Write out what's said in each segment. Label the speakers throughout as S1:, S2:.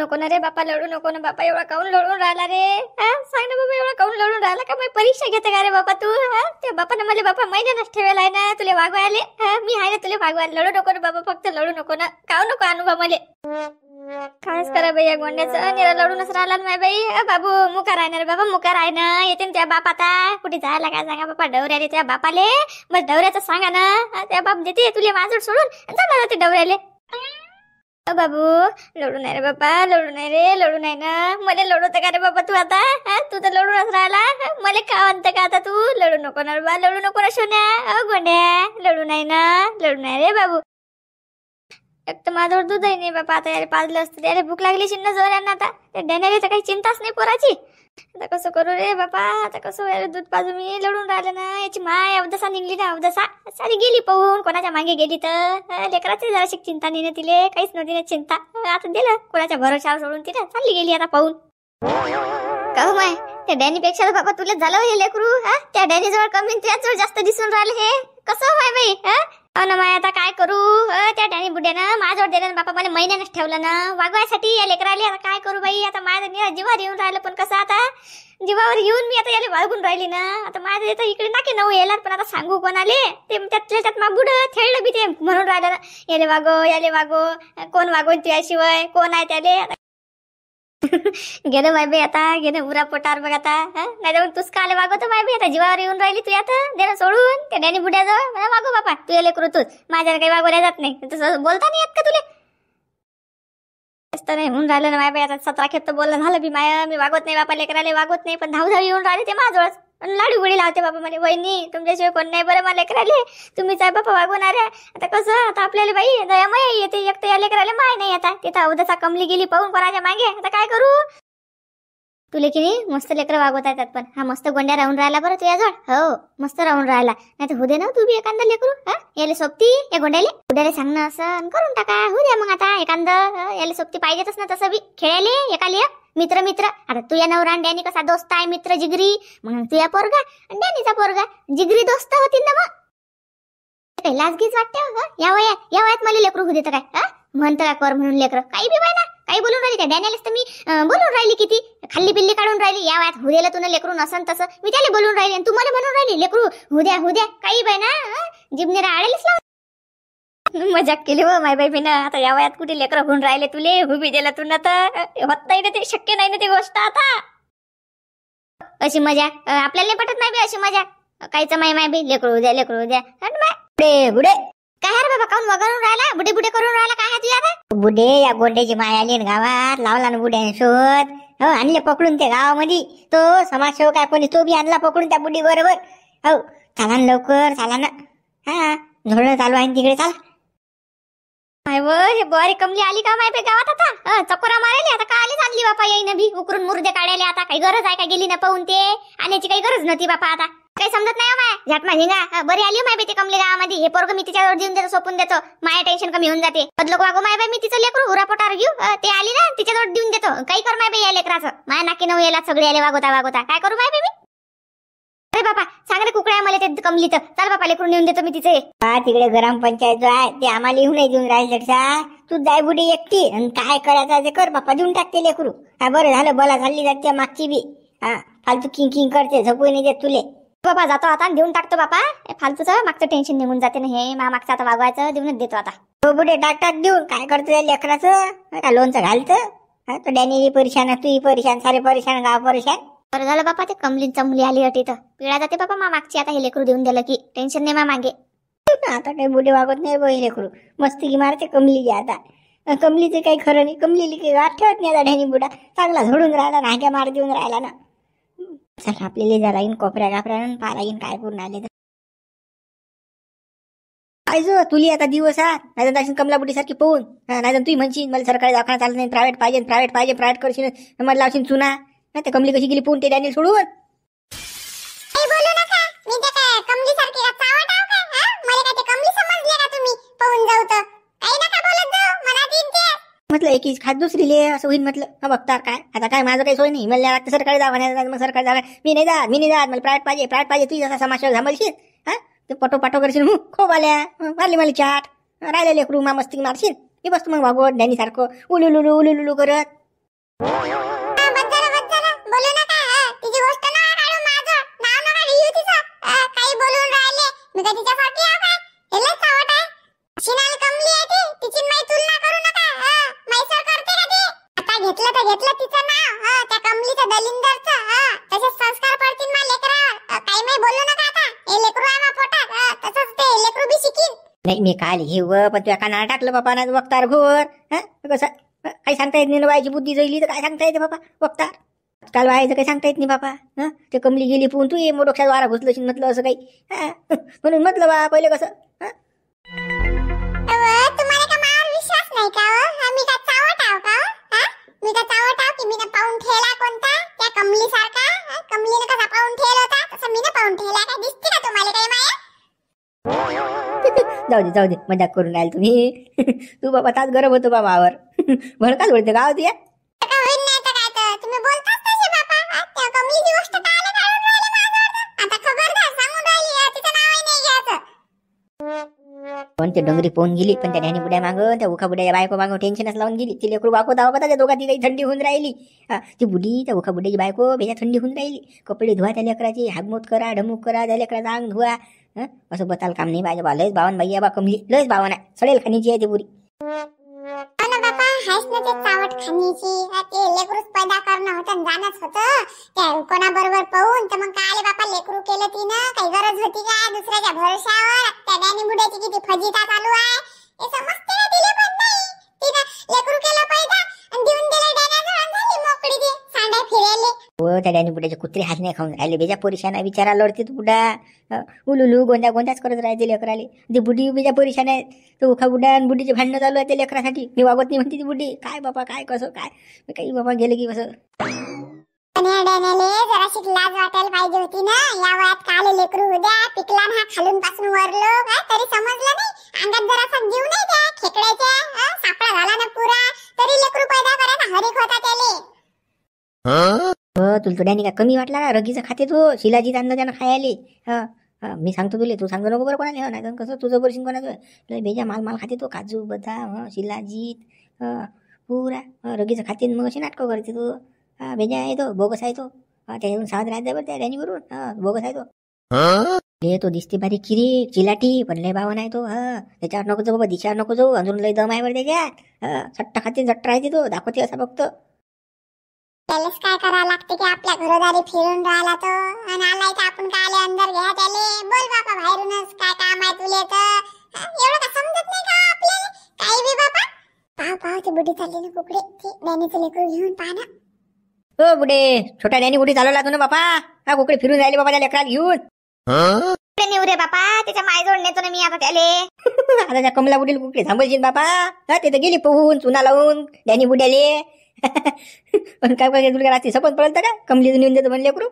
S1: नको ना रे बापा, लढू नको ना बापा. एवढा काऊन लढून राहिला रे? सांग ना बाबा, एवढा काऊन लढून राहिला? का मी परीक्षा घेते का रे बापा तू? त्या बापानं मला बापा महिन्यानंच ठेवायला आहे ना तुले वागवायले. मी आहे ना तुले वागवायला. लढू नको ना बाबा, फक्त लढू नको ना. काऊ नको अनुभव मले. कायच करा बाई या गोंड्याचं, निरा लढूनच राहिला ना बाई. बाबू मुका राहणार बाबा, मुका राहणं. येते ना त्या बाप आता कुठे जायला काय सांगा बापा, डवऱ्याले त्या बापाले. बस डवऱ्याचं सांगा ना, त्या बाप देते तुले माझं सोडून जाणार होते डवऱ्याले. बाबू लढू नाही रे बापा, लढू नाही रे, लढू नाही ना. मला लढवतं का रे बाबा तू आता? तू तर लढूनच राहिला. मला का म्हणतं का आता तू? लढू नको ना बा, लढू नको ना सोन्या. गोंड्या लढू नाही ना, लढू नाही रे बाबू. एक तर माझ्यावर दूधही नाही बापा. आता यार पाजलं असतं, त्याला भूक लागली शिन्न जोरांना. आता त्या डॅनॅला तर काही चिंताच नाही पोराची. आता कसं करू रे बापा, आता कसं यार दूध पाजू? मी लढून राहिलं ना. याची माय अवदसा निघली ना, अवदसा सारी गेली पाहून. कोणाच्या मागे गेली तर लेकराची जराशी चिंता नाही ना तिले, काहीच नव्हती ना चिंता. आता दिलं कोणाच्या भरोशावर सोडून तिला चालली गेली आता पाहून. कहू माय त्या डॅनीपेक्षा बाबा तुला झालं हे लेकरू. त्या डॅनी जवळ कमी, त्याजवळ जास्त दिसून राहिलं. हे कसं व्हाय बाई? ना माय आता काय करू? त्या डॅनी बुड्यानं माझ्यावर दिलं ना बापा, मला महिन्यानंच ठेवलं ना वागवायसाठी या लेकराले. आता काय करू बाई? आता माझ्या जीवावर येऊन राहिलं, पण कसं आता जीवावर येऊन मी आता याला वागून राहिली ना. आता माझं येतं इकडे नाके नऊ येणार, पण आता सांगू कोणाले? ते त्यात मा बुड खेळलं बी ते म्हणून राहिलं ना, याले वागो याले वागो. कोण वागवून तुझ्याशिवाय? कोण आहे त्याले? गेलं माय बाई, आता गेलं उरा पोटार बघ आता. नाही जाऊन तूच काले वागवतो माय बाई. आता जीवावर येऊन राहिली तू आता. दे सोडून त्या डॅनी बुड्याजवळ वागो बापा. तू याले करू तूच, माझ्याला काही वागवल्या जात नाही. तसं बोलता नाही येत का तुले? नाही होऊन राहिलं ना माय बाई. आता 17 खेप तर बोलणं झालं बी माया. मी वागवत नाही बापा, लेकराले वागवत नाही, पण धाव येऊन राहिले ते माझ्यावळच. लाडू गोळी लावते बाबा मला. वहिनी तुमच्याशिवाय कोण नाही बरं मला लेकराले, तुम्हीच आहे बापा वागवणार आहे. आता कसं आता आपल्याला बाई दया माय येते, एक तर या लेकराले माय नाही आता. तिथं अवधसा कमली गेली पाहून कोणाच्या मागे. आता काय करू? तुले की नाही मस्त लेकरं वागवता येतात, पण हा मस्त गोंड्या राहून राहिला बरं तुझ्याजवळ. हो मस्त राहून राहिला. नाही तर होऊ दे ना तू बी एखादा लेकरू. याले सोबती या गोंड्याले सांगणं असं करून टाका. होऊ द्या मग आता एखादं. याले सोबती पाहिजेतच ना तसं बी खेळायले एकाले. मित्र मित्र आता तू या नवरा डॅनी कसा दोस्त आहे, मित्र जिगरी. मग तू या पोरगा डॅनीचा पोरगा जिगरी दोस्त होतील ना. मग काही लाजगीच वाटते या वयात मला लेकरू होऊ देतं काय? म्हणतं का कर म्हणून लेकरं काही बी बाय ना. काही बोलून राहिली त्या डॅनियलच तर मी बोलून राहिली, किती खाल्ली बिल्ली काढून राहिली. या वयात हुदेला तुला लेकरू नसन तसं मी त्याला बोलून राहिली, आणि तू मला म्हणून राहिली लेकरू हुद्या काही बाय ना. जिबनेरा आळेलच लाव. मजाक केली हो माय बाई ना. आता या वयात कुठे लेकरं होऊन राहिले तुले? हुबी दिला तू ना तर होत नाही ना ते, शक्य नाही ना ती गोष्ट. आता अशी मजाक आपल्याला नाही पटत नाही बी अशी मजाक. काहीच माय बाई लेकरू द्या बुडे काय रे बाबा? काऊन वगळून राहिला? बुडे करून राहिला काय? तुझ्या आता बुडे या गोंड्याची माय आली ना गावात, लावला ना बुड्याने शोध. हो आणले पकडून ते गावामध्ये. तो समाजसेवक आहे कोणी, तो बी आणला पकडून त्या बुडी बरोबर. हो चाला ना लवकर, चाला ना. हा धोरण चालू आहे तिकडे, चाल. माय व हे बरी कमली आली का माय बाई गावात आता? चकोरा मारायली आता. का आली चालली बापा येईन बी उकरून मुर्दे काढायला. आता काही गरज आहे का? गेली ना पाहून ते आणायची काही गरज नव्हती बापा. आता काही समजत नाही माय झाटमा हिंगा. बरी आली माय बाई ते कमली गावामध्ये. हे पोरग मी तिच्यावर देऊन देतो, सोपून देतो. माया टेन्शन कमी होऊन जाते. बदलोक वागो माय बाई, मी तिचं लेकरू उरा पोटार घेऊ. ते आली ना तिच्याजवळ देऊन देतो. काही कर माय बाई या लेकराचं. माया नाकी नऊ याला सगळे आले वागवता काय करू माय बाई? अरे बापा सांग रे कुकड्या मला ते कमली तर. चाल बापा लेकरून नेऊन देतो मी तिचे. तिकडे ग्रामपंचायत जो आहे ते आम्हाला येऊन नाही देऊन राहिलं. तू जाय बुडी एकटी, आणि काय करायचं ते कर बापा, देऊन टाकते लेकरू. बरं झालं बोला झाली जाते मागची बी. फालतू किंग करते, झोपू नाही देत तुले. बाबा जातो आता देऊन टाकतो बापा. फालतूचं मागचं टेन्शन निघून जाते ना. हे मागचं आता वागवायचं देऊनच देतो आता. हो बुडे टाक देऊन काय करतो या लेकराचं? का लोणचं घालतं? तो डॅनी परेशान, तू परेशान, सारे परेशान, गाव परेशान. बरं झालं बापा ते कमलींचा मुली आली अटी तर पिळा जाते बापा मागची. आता हे लेकरू देऊन दिलं की टेन्शन नाही मागे. आता काही बुडे वागत नाही बो हे लेकरू. मस्ती की मारते कमली. आता कमलीचं काही खरं नाही. कमलीली काही वाट ठेवत नाही आता ढॅनी बुडा. चांगला झोडून राहिला, नाक्या मार देऊन राहिला ना. चल आपल्याला जा लागेल कोपऱ्या गापऱ्या पा लागेल काय करून आले तर. पाहिजे तुली आता दिवस नाही तर कमला बुडी सारखी पाहून. नाही तर तू म्हणशील मला सरकारी दवाखाना चालत नाही, प्रायव्हेट पाहिजे प्रायव्हेट करशील. मला लावशील चुना. नाही कमली कशी गेली पाहून ते डॅनियल सोडून. म्हटलं एकीच खात दुसरी ले असं होईल. म्हटलं हा बघता काय आता काय माझं काही सोय नाही. मला लागतं सरकारी दवाखान्यात. मग सरकारी दवाखान्यात मी नाही जात मला प्रायव्हेट पाहिजे. तू जसा समाज झामलशील ते पाठो करशील. खूप आल्या मारली मला चाट राहिलेले लेकरू मस्ती मारशील. हे बसतो मग वागवत डॅनी सारखं उलुलुलू करत.
S2: बोलू नका. तिची गोष्ट नका काढू, माझं नाव नका घेऊ तिचं. काही बोलून राहिले. मी काय तिच्यासारखी आहे काय? हेलेच चावट आहे. शिनाल कमली आहे ती. तिची माई तुलना करू नका. मैसर करते का ती? आता घेतलं तर घेतलं तिचं नाव. त्या कमलीचं दलिंदरचं. तसेच संस्कार पडतील मा लेकरावर. काही माई बोलू नका आता. हे लेकरू आहे मा पोटात. तसंच ते लेकरू बी शिकीन.
S3: नाही मी काल घेऊ पण तुझ्या कानाला टाकलं बापा ना वक्तार घोर. कसं काही सांगता येत नाही. बायची बुद्धी जळली तर काय सांगता येते बापा वक्तार. काल बायचं काही सांगता येत नाही बापा. ते कमली गेली पण तू ये डोक्यात वारा घुसलं म्हटलं असं काही. म्हणून म्हटलं बा पहिले कसं.
S2: तुम्हाला का मावर विश्वास नाही का? मी का चावट आहो का? मी का चावट आहो की मी ना पाऊन ठेला कोणता त्या कमली सारखा? कमलीने कसा पाऊन ठेला होता तसं मी ना पाऊन ठेला. काय दिसते का तुम्हाला काही माया?
S3: जाऊ दे मजाक करून राहील तुम्ही. तू बाबा तास गरम होतो बा मावर. भडकाच उडते गाव तुया.
S2: तुम्ही बोलताच तसे बापा. त्या कमलीची गोष्ट कायला काढून राहिले माझ्यावर? आता खबरदार सांगून राहिली. तिचं नावही नाही घ्यायचं.
S3: पण ते डोंगरी पोहून गेली पण त्या ढ्यानी बुड्या मागं त्या उखा बुड्या बायको मागं टेन्शनच लावून गेली. ती लेकरू बायको दावा त्या दोघांची काही थंडी होऊन राहिली. ती बुडी त्या उखा बुड्याची बायको भेजा थंडी होऊन राहिली. कपडे धुवा त्या लेकराची, हागमोत करा, ढमुक करा, त्या लेकराचा अंग धुवा. असं बताल काम नाही पाहिजे बा. लयच बावन बाई बा कमली. लयच बावन आहे. सडेल खाणीची आहे ती पुरी.
S2: बापा हायच ना ते चावट खाणीची. ते लेकरूच पैदा करणं होतं जाणच होतं. त्या कोणाबरोबर पाहून तर मग काय बापा लेकरू केलं तिनं? काही गरज होती का दुसऱ्याच्या भरोशावर? त्या डॅनी बुड्याची किती फजिता चालू आहे हे समजते ना तिला पण नाही. तिनं लेकरू केलं पैदा आणि देऊन दिलं डॅन्याजवळ आणि झाली मोकळी ती सांडे फिरायले.
S3: हो त्या डॅनी बुड्याचे कुत्रे हात नाही खाऊन राहिले. बेजा परेशान आहे बिचारा. लढते तू बुडा उलुलू गोंद्याच करत राहते लेकराले. ती बुडी बेजा परेशान आहे. तो उखा बुडा आणि बुडीचे भांडणं चालू आहे त्या लेकरासाठी. मी वागत नाही म्हणते ती बुडी. काय बापा काय कसं काय काही बाबा गेलं की कसं.
S2: डॅन्याले जराशी लाज वाटायला पाहिजे होती ना. या वयात काल लेकरू उद्या पिकला ना खालून पासून वरलो काय तरी समजलं नाही. अंगात जरासा जीव नाही त्या खेकड्याच्या. सापळा झाला ना पुरा तरी लेकरू पैदा करायचा हरीक होता त्याले.
S3: तुला तो डॅनी का कमी वाटला का? रगीचं खाते तो. शिलाजीत आणलं त्यानं खायले. मी सांगतो तुले. तू सांगतो नको बरं कोणाला. नाही कसं तुझं बरशीन कोणाचं. बेजा माल खाते तो. काजू बदाम शिलाजीत पुरा रगीचं खाते. मग अशी नाटकं करते तो. बेजा आहे तो. बोगस आहे तो. त्याच्यावरून सावध राहायचं बरं त्या डॅनीवरून. बोगस आहे तो. तो दिसते बारीक किरी चिलाटी पण लय भावना आहे तो. त्याच्यावर नको जाऊ बाबा. दिशावर नको जाऊ. अजून लय दम आहे बरं त्याच्यात. सट्टा खाते सट्टा राहते तो. दाखवते असा फक्त.
S2: त्यालाच काय करावं लागते की आपल्या घरोदारी फिरून राहिला तो. आणि आलाय तर आपण काय अंदर घ्या त्याले. बोल बापा बाहेरूनच काय काम आहे तुले तर. एवढं का समजत नाही का आपल्याला काही बी बापा. पाव ती बुडी चालली ना कुकडे. ती डॅनीचं लेकरू घेऊन पाहा ना.
S3: हो बुडे छोटा डॅनी कुठे चालवला तू ना बापा. हा कुकडे फिरून राहिले बाबा त्या लेकरात घेऊन.
S1: नेऊ रे बापा. त्याच्या मायजवळ नेतो ना मी आता त्याले.
S3: आता त्या कमला बुडील कुकडे थांबायची बापा. ते तर गेली पोहून चुना लावून डॅनी बुड्याले. पण काय तुला रात्री सपन पडलं का? कमली नेऊन देतो म्हणले लेकरू.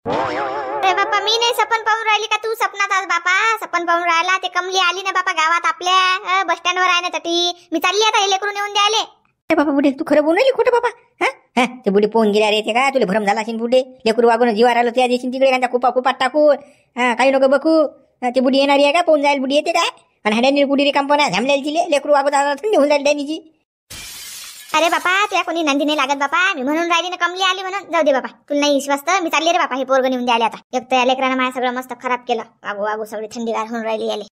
S1: अरे बापा मी नाही सपन पाहून राहिली का? तू सपनात आज बापा सपन पाहून राहिला. ते कमली आली ना बापा गावात आपल्या बस स्टँड वर येण्यासाठी. मी चालली आता हे लेकरू नेऊन द्यायले.
S3: बापा बुडे तू खरं बोलली खोटं बाबा. ते बुडी पोहून गेल्या रे. ते काय तुला भ्रम झाला असेल बुडे. लेकरू वागून जीवार आलो त्या दिवशी तिकडे का कुपात टाकून. काही नको बघू. ती बुडी येणारी आहे का? पोहून जाईल बुडी येते काय? आणि हॅडॅनी बुडी कंपन्या झामलेली तिले लेकरू वागून थंडी होऊन जाईल डॅनीची.
S1: अरे बापा तुला कोणी नंदी नाही लागत बापा. मी म्हणून राहिली ना कमली आली म्हणून. जाऊ दे बापा तुला नाही विश्वास तर मी चालली रे बापा. हे पोरग नेऊन द्यायला आता. एक तर या लेकरानं माझ्या सगळं मस्त खराब केलं. वागू सगळी थंडीगार होऊन राहिली याले.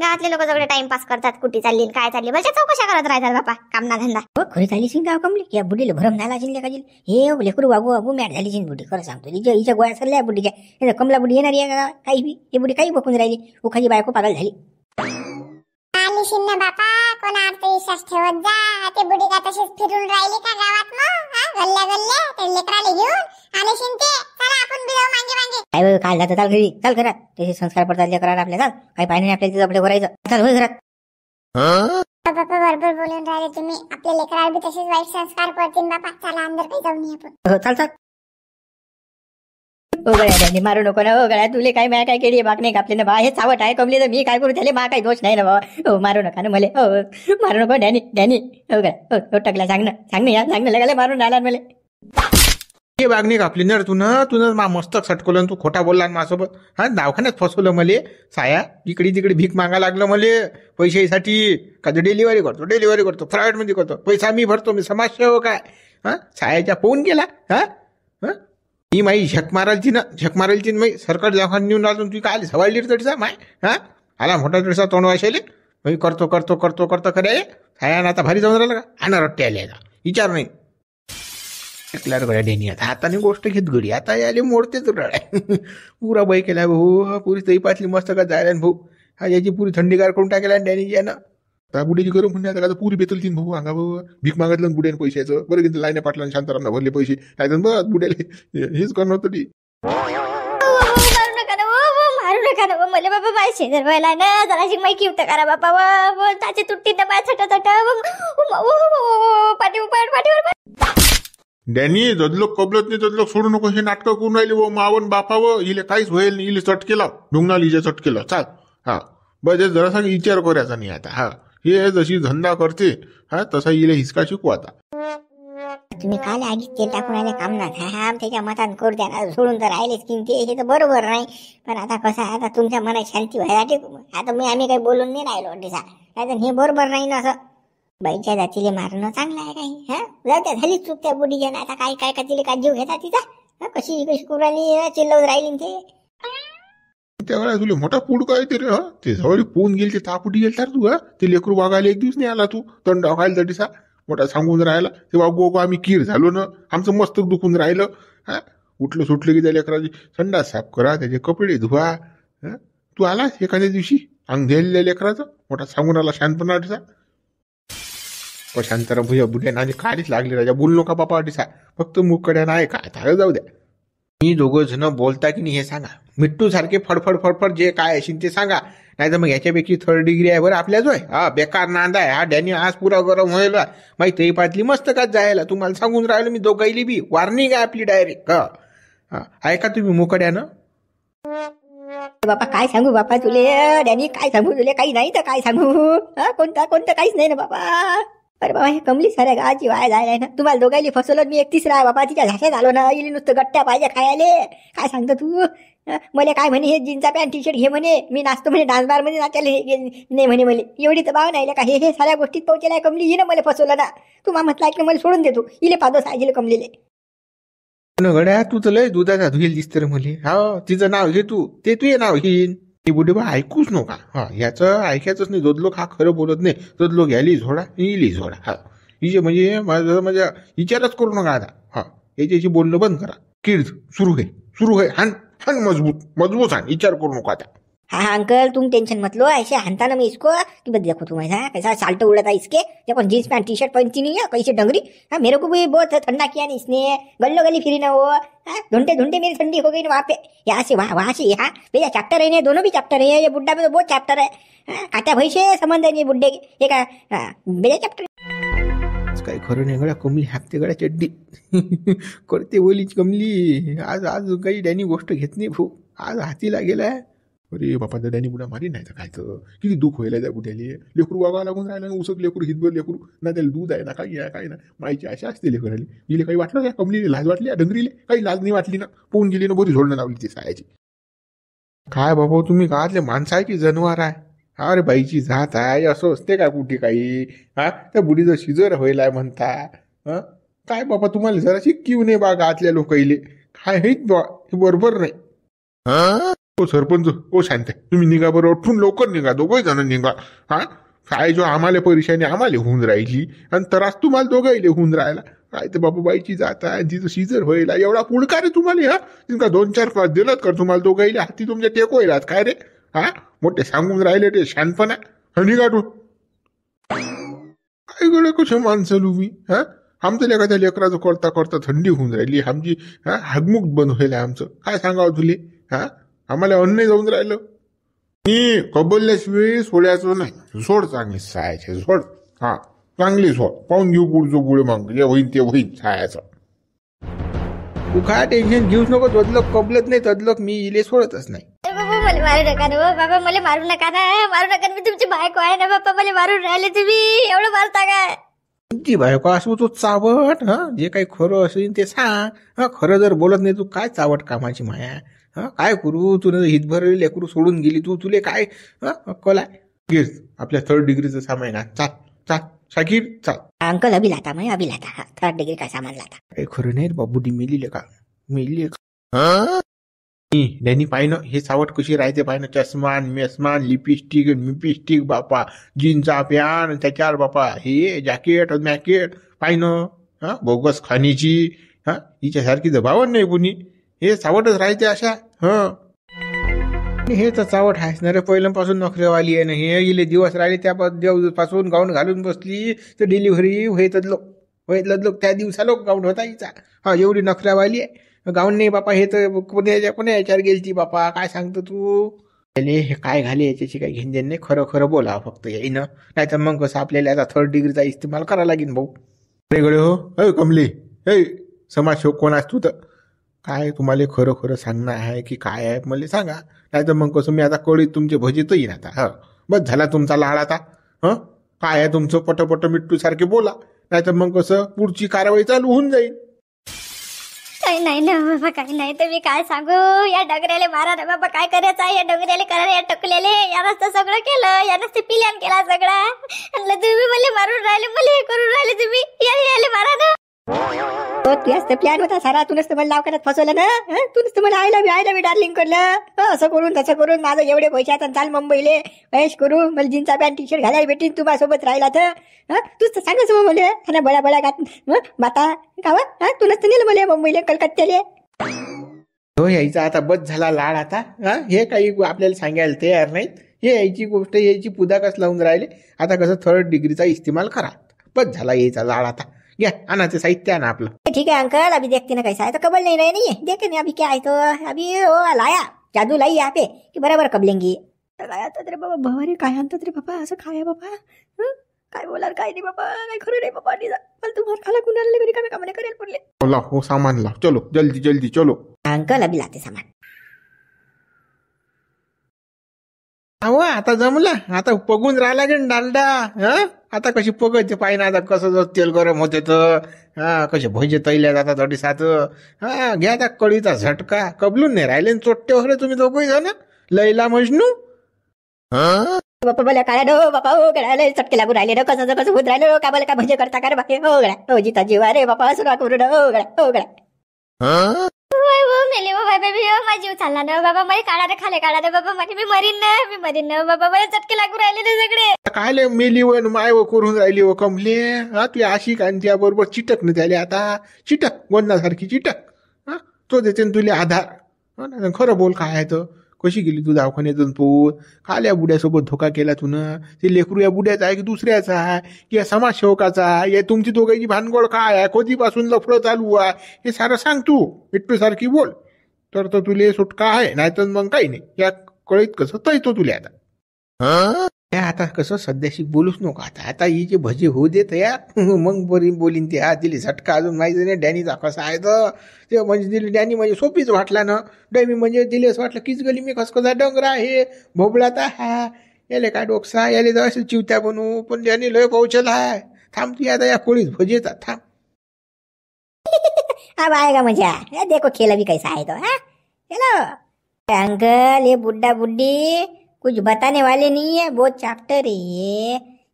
S1: गावातले लोक सगळे टाइमपास करतात. कुठे चालली काय चालली बस चौकशा करत राहतात बापा. काम ना धंदा.
S3: हो खरी झाली शिंग गाव कमली. या बुडीला भरम झाला असेल लेखाची. हे लेकरू वागू मॅट झाली शिंग बुडी. खरं सांगतो हिच्या गोळ्या सरल्या बुडीच्या. कमला बुडी येणार आहे काही बी. हे बुडी काही बघून राहिली. उखाची बायको पागल झाली.
S2: शिन्ना बापा कोणावर विश्वास ठेवत जा. ते बुडी का तशीच फिरून राहिली का गावात मग? गल्ल्या ते लेकराले घेऊन आले शिंते. चला आपण बी जाऊ मागे.
S3: काय काय जातं चाल घरी. चाल घरात. तसे संस्कार पडतात लेकराला आपल्या. चाल काही पाहिजे नाही आपल्याला तिचं भरायचं. चाल होय घरात.
S2: बापा बरोबर बोलून राहिले तुम्ही. आपल्या लेकराला बी तसेच वाईट संस्कार पडतील बापा. चला अंदर काही जाऊन ये आपण.
S3: हो चाल. ओ गळ्या मारू नको ना. ओ गळ्या तुले काय काय केली बाग नाही कापले ना बा. हे चावट आहे कमली तर मी काय करू त्याला. मा काही दोष नाही ना बाबा. हो मारू नका ना मले. हो मारू नको डॅनी. हो गळ्या हो टकला सांग ना या सांग ना लगाले मारून राहिला मले.
S4: बागणी कापली ना तुनं मा मस्तक सटकवलं. तू खोटा बोलला माझ्यासोबत. दवाखान्यात फसवलं मले. साया इकडे तिकडे भीक मागा लागलं मले पैशासाठी. का डिलिव्हरी करतो प्रायव्हेट मध्ये करतो. पैसा मी भरतो. मी समाजसेवक आहे. हा छायाच्या पाहून गेला हा हा ही माई झक मारायची ना माई सरकार दवाखान्यात नेऊन राहिलो तुम्ही काय सवायली तडसा माय हा आला मोठा तडसा तोंड वाशाले मी करतो खरे छाया आता भारी जाऊन राहिला का आणा रट्टे आले विचार नाही ऐकल्यावर गड्या डेनी आता हाताने गोष्ट घेत गडी आता याले मोडतेच रड्या पुरा बाई केला भाऊ पुरी तई पाचली मस्त का जायला भाऊ हा याची पुरी थंडीगार करून टाकेला डॅनी यानं त्या बुडीची गरम म्हणणे आता पुरी बेतल तीन भाऊ अंगा भाऊ भीक मागितलं बुड्याने पैशाचं बरं किती लाईने पाटला शांतारामला भरले पैसे काय बघ बुड्याले हेच करणं होतं ती
S1: मारू नका ना मला बाबा माझ्या शेजार व्हायला ना जराशी माई किवत करा बापा व त्याची तुट्टी ना माझ्या पाठीवर
S5: डॅनी जदलोक कबलत नाही जदलोक सोडू नको हे नाटकं करून राहिले व मावन बापावं इले काहीच होईल नाही इले चट केला डोंगनाल इजे चट केला चाल हा बस जरासा विचार करायचा नाही आता हा हे जशी धंदा करते हा तसा इले हिसका शिकू आता
S3: तुम्ही काल आगीच तेल टाकून आले काम ना हा त्याच्या मतान करू द्या ना सोडून तर राहिलेच की ते हे तर बरोबर नाही पण आता कसं आहे आता तुमच्या मनात शांती व्हायसाठी आता आम्ही काही बोलून नाही राहिलो दिसा नाही हे बरोबर नाही ना असं बाईच्या जातीले मारणं चांगलं आहे काही हा जाऊ त्या झालीच चूक त्या बुडीच्या ना आता काय का तिला काय जीव घेता तिचा कशी कुराली चिल्लवत राहिली ते
S5: त्यावेळेला तुला मोठा पूड काय ते रे हा ते जवळ पोहून गेल ते तापुटी गेल तर तू हा ते लेकरू वागायला एक दिवस नाही आला तू तंड खायला तटीसा मोठा सांगून राहिला ते वागू आम्ही कीर झालो ना आमचं मस्तक दुखून राहिलं हा उठलं सुटलं की त्या लेकराची संडास साफ करा त्याचे कपडे धुवा हा तू आलास एखाद्या दिवशी अंग द्यायला लेकराचं मोठा सांगून आला शांतपणा अटीसा शांताराम भुया बुड्या नाजी काढीच लागली राजा बोल नका बापा अटीसा फक्त मुकड्या नाही का आता जाऊ द्या मी दोघं जण बोलता की नाही हे सांगा मिट्टू सारखे फडफड जे काय असेल ते सांगा नाही तर मग याच्यापैकी 3rd डिग्री आहे बरं आपल्या जोय हा बेकार नांदा आहे हा डॅनी आज पुरा गरम व्हायला माहिती ही पातली मस्त का जायला तुम्हाला सांगून राहिलो मी दोघाईली बी वॉर्निंग आहे आपली डायरेक्ट हा ऐका तुम्ही मुकड्यानं
S3: बापा काय सांगू बापा तुले डॅनी काय सांगू तुले काही नाही तर काय सांगू कोणतं काहीच नाही ना बाबा अरे बाबा हे कमली साऱ्या गावाची वाया जायला ना तुम्हाला दोघांनी फसवलं मी 31 आहे बाबा तिच्या झाशात आलो ना इली नुसतं गट्ट्या पाहिजे खायले काय सांगतो तू मला काय म्हणे हे जीन्सचा पॅन्ट टी शर्ट घे म्हणे मी नाचतो म्हणे डान्स बार मध्ये नाचायला नाही म्हणे मला एवढी तर बाव नाही का हे साऱ्या गोष्टीत पोहोचलाय कमली हिनं मला फसवलं ना तू म्हटलं ऐकलं मला सोडून देतो इले पादो सायजीले कमलेले
S4: गड्या तू तर लय दुधाचा धुईल दिसत रे मुली हा तिचं नाव घे तू ते तुझे नाव घेईन ती बुढी बा ऐकूच नका हा याचं ऐकायचंच नाही जोदलोक हा खरं बोलत नाही जोदलोक याली झोडा इली झोडा हा हिचे म्हणजे माझा विचारच करू नका आता हा याच्याशी बोलणं बंद करा कीड सुरू है हान मजबूत हान विचार करू नका आता
S3: हाँ अंकल तुम टेंशन मत लो ऐसे हंता ना मैं इसको कि बस देखो तुम ऐसा कैसा साल्ट उड़ा था इसके देखो जींस पैंट टी शर्ट पहनती नहीं है कैसे डंगरी हाँ मेरे को भी बहुत ठंडा किया ना इसने गल्लो गली फिरी ना वो ढूंढते मेरी ठंडी हो गई ना वहाँ पे यहाँ से वहाँ से यहाँ भैया चैप्टर है दोनों भी चैप्टर है ये बुड्ढा में तो बहुत चैप्टर है काटा भाई से संबंध है बुड्ढे के एक भैया चैप्टर
S4: काय खरं नाही गड्या कमली हाकते गड्या चड्डी करते बोली कमली आज काही डॅनी गोष्ट घेत नाही भाऊ आज हातीला गेलाय अरे बापा तर डॅनी बुडा मारी नाही तर काय तर किती दुःख व्हायला त्या बुड्याले लेकरू वागावं लागून राहिला ना उसक लेकरू हितभर लेकरू ना त्याला दूध आहे ना काही आहे काय ना माईची आशा असते लेकराली हिला काही वाटलं काय कमलीले लाज वाटली डंगरीले काही लाज नाही वाटली ना पोहून गेली ना बरी झोडणं लावली ती सायाची काय बाबा तुम्ही गावातले माणसं आहे की जनावर आहे अरे बाईची जात आहे असं असते का कुठे काही हा त्या बुडीचं शिजर व्हायलाय म्हणता हा काय बाबा तुम्हाला जराशी किव नाही बा गावातल्या लोकाईले काय हे बरोबर नाही ओ सरपंच ओ शांत तुम्ही निघा बरं उठून लवकर निघा दोघंही जण निघा हा काय जो आम्हाला परेशानी आम्हाला होऊन राहिली आणि त्रास तुम्हाला दोघाईले होऊन राहिला काय तर बाबा बाईची जात आहे तिचं शिजर व्हायला एवढा पुढका रे तुम्हाला हा तिनका 2-4 पास दिलं कर तुम्हाला दोघाईले हाती तुमच्या टेकोयलात काय रे हा मोठे सांगून राहिले ते शांतपणा निघा तू काय गड्या कशा माणसं तुम्ही हा आमचं लेखाच्या लेकराचं करता थंडी होऊन राहिली आमची हा हागमुक्त बंद व्हायला आमचं काय सांगावं तुले हा आम्हाला अन्न जाऊन राहिलं मी कबलल्याशिवाय सोड्याचं नाही सोड चांगली सायाचे सोड हा चांगली सोड पाहून घेऊ पुढचं पुढे मग जे होईन ते होईन सायाचं तू काय टेन्शन घेऊच नको तदलोक कबलत नाही तदलोक मी इले सोडतच नाही
S1: बाबा मला मारू नका ना बाबा मला मारू नका ना मी तुमची बायको आहे ना बाबा मला मारून राहिले तुम्ही एवढं मारता काय
S4: तुमची बायको असू तू चावट हा जे काही खरं असेल ते सांग हा खरं जर बोलत नाही तू काय चावट कामाची माया हा काय करू तू हितभर लेकरू सोडून गेली तुले काय अक्कल आहे गिर आपल्या 3rd डिग्रीचं सामान चाल
S5: चाल शाकीर चाल.
S3: अंकल अभी लाता मैं अभी लाता. हा, 3rd डिग्री का सामान लाता.
S5: काही खरं नाही रे बाबूडी मिली का मिली का डॅनी पाहिनं हे सावट कशी राहते पाहिनं चष्मान मेसमान लिपस्टिक मिपिस्टिक बापा जीनचा पॅन त्याच्यावर बापा हे जॅकेट मॅकेट पाहिनं हा बोगस खाणीची हा हिच्यासारखी दबावण नाही कुणी हे सावटच राहते अशा हे तर चावट आहेस ना रे पहिल्यापासून नोकरीवाली आहे ना हे गेले दिवस राहिले त्यापासून गाऊन घालून बसली तर डिलिव्हरी होतच लोक त्या दिवसाला गाऊन होता हिचा हा एवढी नोकऱ्यावाली आहे गाऊन नाही बापा हे तर कोण्या याच्यावर गेलती बापा काय सांगतो तू हे काय घाले याच्याशी काही घेण देण नाही खरं खरं बोला फक्त येईनं नाही तर मग कसं आपल्याला आता 3rd डिग्रीचा इस्तेमाल करावा लागेल भाऊ वेगळे हो अय कमली हे समाजसेवक कोण असतो तर काय तुम्हाला खरं खरं सांगणं आहे की काय आहे मला सांगा नाही तर मग कसं मी आता कळीत तुमचे भजीत येईन आता हा बस झाला तुमचा लाड आता हं काय आहे तुमचं पटपट मिट्टू सारखे बोला नाही तर मग कसं पुढची कारवाई चालू होऊन जाईल.
S1: काही नाही ना बाबा काही नाही तर मी काय सांगू या डगऱ्याले मारा रे बाबा काय करायचं आहे या डगऱ्याले करा या टकलेले यानंच तर सगळं केलं यानंच ते पिल्यान केला सगळा आणि तुम्ही मला मारून राहिले मला हे करून राहिले तुम्ही याले मारा ना.
S3: तो तुझ्याच तर प्लॅन होता सारा. तूनच तर मला लाव करत फसवलं ना. तूनच तर मला आयला मी डार्लिंग करलं असं करून तसं करून माझं एवढे पैसे आता चाल मुंबईले ऐश करू मला जीन्सचा पॅन्ट टी शर्ट घालायला भेटीन तू माझ्यासोबत राहिला तर तूच तर सांगायचं मग मला बळा बळा गात बाता गावा तूनच तर नेलं मला मुंबईला कलकत्त्याले.
S5: हो यायचा आता बस झाला लाड आता हा हे काही आपल्याला सांगायला तयार नाहीत हे यायची गोष्ट यायची पुदाकच लावून राहिले आता कसं 3rd डिग्रीचा इस्तेमाल करा बस झाला यायचा लाड आता घ्या आणा ते साहित्य आणा आपलं.
S3: ठीक है अंकल अभी देखते ना कैसा है तो कबल नहीं रहे नहीं देखे नहीं अभी क्या है तो अभी वो लाया जादू लाई यहाँ पे कि बराबर कबलेंगी. लाया तर रे बाबा भवारी काय आणतात रे बाबा असं खाया बाबा काय बोलार काय नाही बाबा काय खरं नाही बाबा मला तुम्हाला खाला कुणाला घरी कामे कामाने करेल पडले.
S5: ला हो सामान ला चलो जल्दी चलो.
S3: अंकल अभी लाते सामान.
S5: अहो आता जमलं आता पगून राहिला गे डालडा हा आता कशी पगते पाहिजे आता कसं तेल गरम होते तर हा कसे भजे तैल्या जातात अडीसात हा घ्या त्या कळीचा झटका कबलून नाही राहिले चोट्टे वगैरे तुम्ही दोघंही जण लैला मजनू
S3: बापा बोला काय डो बापा हो गड्या चटके लागू राहिले रे कसं होत राहिलं का बोला का भजे करता का रे बाकी हो गड्या हो जिता जीवा रे बापा असं करू हो गड्या
S1: मेले बाबा बेबी माझा जीव चालला ना बाबा मला काढा रे बाबा माझी मी मरीन ना बाबा मला चटके लागू राहिले ना सगळे
S5: काय मेली व माय व करून राहिली व कमले हा तू अशी कांच्या बरोबर चिटक न त्याले आता चिटक गोंदासारखी चिटक हा तो देते तुला आधार खरं बोल काय आहे तर कशी गेली तू दवाखान्यातून पोत काल्या बुड्यासोबत धोका केला तू ना ते लेकरू या बुड्याचा आहे की दुसऱ्याचा आहे की या समाजसेवकाचा आहे या तुमची दोघांची भानगड काय आहे कधीपासून लफडं चालू आहे हे सारं सांग तू मिट्टू सारखी बोल तर तुले सुटका आहे नाही तर मग काही नाही या कळीत कसं तैतो तुला आता कसं सध्याशी बोलूच नको आता ही जे भजे होऊ देत या मग बरी बोलीन ते दिली झटका अजून माहिती नाही डॅनीचा कसा आहे तर ते म्हणजे दिली डॅनी म्हणजे सोपीच वाटला ना डॅमी म्हणजे दिली असं वाटलं कीच गली मी कसा डोंगरा हे भोबळाता हा याले काय डोकसा याले जर असे चिवत्या बनवू पण डॅनी लय पोहोचला आहे थांब ती आता या कोळीच भजेचा थांब.
S3: अब आएगा मजा देखो खेल अभी कैसा है तो चलो अंकल ये बुड्ढा बुड्ढी कुछ बताने वाले नहीं है बहुत चैप्टर है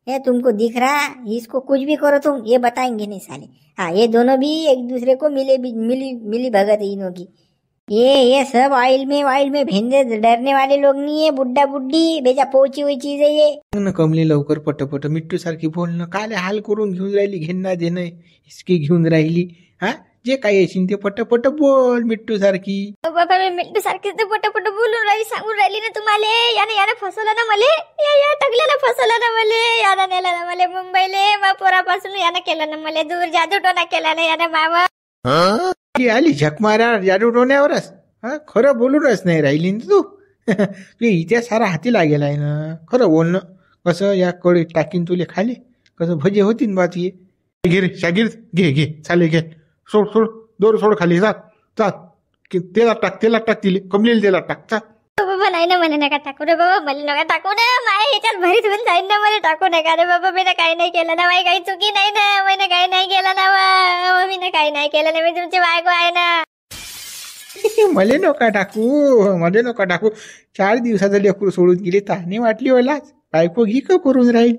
S3: ये तुमको दिख रहा इसको कुछ भी करो तुम ये बताएंगे नहीं साले. हाँ ये दोनों भी एक दूसरे को मिली भगत है इनों की ये सब ऑयल में भेंदे डरने वाले लोग नहीं है बुड्ढा बुड्ढी बेजा पोची हुई चीज है ये.
S5: कमले लवकर पटपट मिट्टू सारखी बोलणं काले हाल करून घेऊन राहिली घेणं देणं इसकी घेऊन राहिली हा जे काही असेल ते पटपट बोल मिट्टू सारखी.
S1: बाबा मी मिट्टू सारखी तर पटपट बोलून राहिली सांगून राहिली ना तुम्हाला याने फसवलं ना मले या टकल्याला फसवलं ना मले यानं नेलं ना मले मुंबईले मा पोरापासून यानं केलं ना मले दूर जादूटोना केला ना यानं मामा
S5: आली झक मारा जादूटोण्यावरच हा खरं बोलूनच नाही राहिली ना तू इथे सारा हाती लागेल आहे ना खरं बोलणं कसं या कळी टाकीन तुले खाली कसं भजे होतीन बा ती घे रे शागीर घे चाले घे सोड दोर सोड खाली जात तेलात टाक तिले कमलेली तेलात टाक चाल.
S1: बाबा नाही ना मला नका टाकू रे बाबा मला नका टाकू ना माय याच्यात भरीत होऊन जाईन ना मला टाकू नका रे बाबा मी काही नाही केलं ना माय काही चुकी नाही ना मी काही नाही केलं ना मी काही नाही केलं ना मी तुमची बायको आहे ना.
S5: मले नका टाकू 4 दिवसाचं लेकरू सोडून गेली ताने वाटली ओलाच बायको घी का करून राहील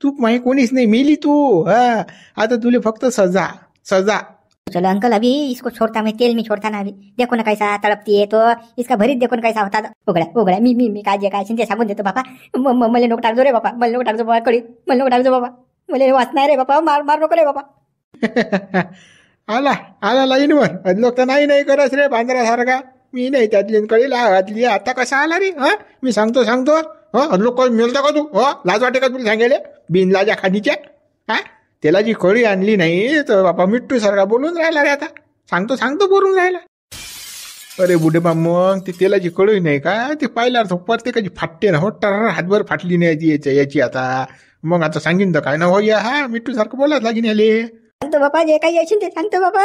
S5: तू माही कोणीच नाही, मेली तू. हा, आता तुले फक्त सजा सजा.
S3: चलो अंकल, अभी इसको छोड़ता मैं, तेल में छोड़ता ना अभी. देखो ना कैसा तड़पती है, तो इसका भरीत देखो ना कैसा होता. उघड्या मी काय जे काय असेल ते सांगून देतो बापा. मला नको टाकजो रे बापा, मला नको टाकजो बाबा कडीत, मला नको टाकजो बाबा, मला वाचणार रे बापा, मार नको रे बापा.
S5: आला आला लाईनवर. लोक तर नाही करत रे बांद्रासारखा. मी नाही त्यातली कळी घातली. आता कसा आला रे? हा, मी सांगतो. लोक मिळतो का तू? लाज वाटे का तुला सांगायला? बिन लाजा खाणीच्या. हा, त्याला जी कळी आणली नाही तर बापा मिट्टू सारखा बोलून राहिला रे. आता सांगतो बोलून राहिला. अरे बुढेबा, मग ती तेलाची कळी नाही का? ती पाहिल्यावर प्रत्येकाची फाटते ना हो. हातभर फाटली नाही याची आता. मग आता सांगीन तर काय ना हो. हा, मिट्टू सारखं बोलाच लागीन याले.
S3: सांगतो बापा, जे काही असेल ते सांगतो बाबा.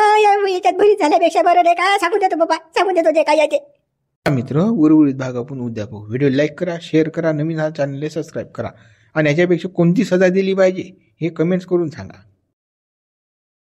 S3: याच्यात भरीत झाल्यापेक्षा बरं रे का? सांगून देतो बाबा, सांगून देतो जे काही आहे ते.
S5: मित्र, उर्वरित भाग आपण उद्या पाहू. व्हिडिओ लाईक करा, शेअर करा, नवीन हा चॅनलला सबस्क्राईब करा. आणि याच्यापेक्षा कोणती सजा दिली पाहिजे हे कमेंट्स करून सांगा.